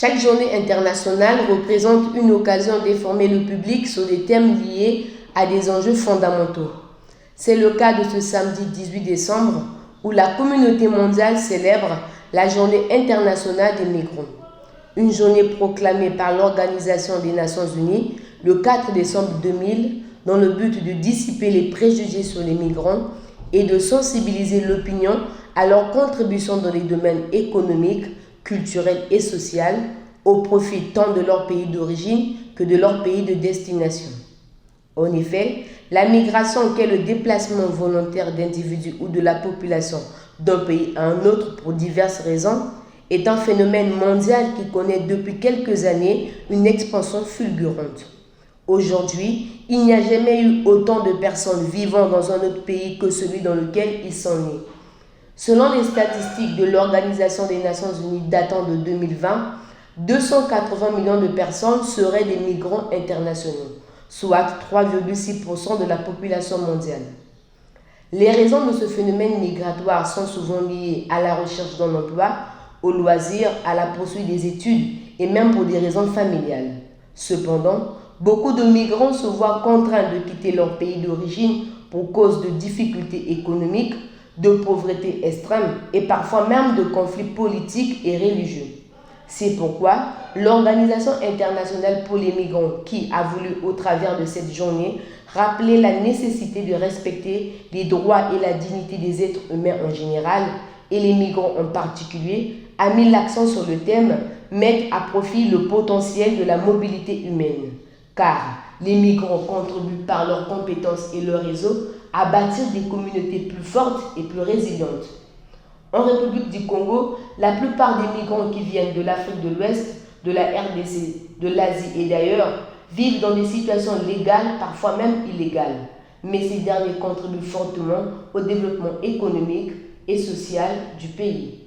Chaque journée internationale représente une occasion d'informer le public sur des thèmes liés à des enjeux fondamentaux. C'est le cas de ce samedi 18 décembre où la communauté mondiale célèbre la Journée internationale des migrants. Une journée proclamée par l'Organisation des Nations Unies le 4 décembre 2000 dans le but de dissiper les préjugés sur les migrants et de sensibiliser l'opinion à leur contribution dans les domaines économiques, culturels et sociaux au profit tant de leur pays d'origine que de leur pays de destination. En effet, la migration qu'est le déplacement volontaire d'individus ou de la population d'un pays à un autre pour diverses raisons est un phénomène mondial qui connaît depuis quelques années une expansion fulgurante. Aujourd'hui, il n'y a jamais eu autant de personnes vivant dans un autre pays que celui dans lequel ils sont nés. Selon les statistiques de l'Organisation des Nations Unies datant de 2020, 280 millions de personnes seraient des migrants internationaux, soit 3,6% de la population mondiale. Les raisons de ce phénomène migratoire sont souvent liées à la recherche d'un emploi, au loisir, à la poursuite des études et même pour des raisons familiales. Cependant, beaucoup de migrants se voient contraints de quitter leur pays d'origine pour cause de difficultés économiques, de pauvreté extrême et parfois même de conflits politiques et religieux. C'est pourquoi l'Organisation internationale pour les migrants, qui a voulu au travers de cette journée rappeler la nécessité de respecter les droits et la dignité des êtres humains en général et les migrants en particulier, a mis l'accent sur le thème « Mettre à profit le potentiel de la mobilité humaine ». Car les migrants contribuent par leurs compétences et leur réseau à bâtir des communautés plus fortes et plus résilientes. En République du Congo, la plupart des migrants qui viennent de l'Afrique de l'Ouest, de la RDC, de l'Asie et d'ailleurs vivent dans des situations légales, parfois même illégales. Mais ces derniers contribuent fortement au développement économique et social du pays.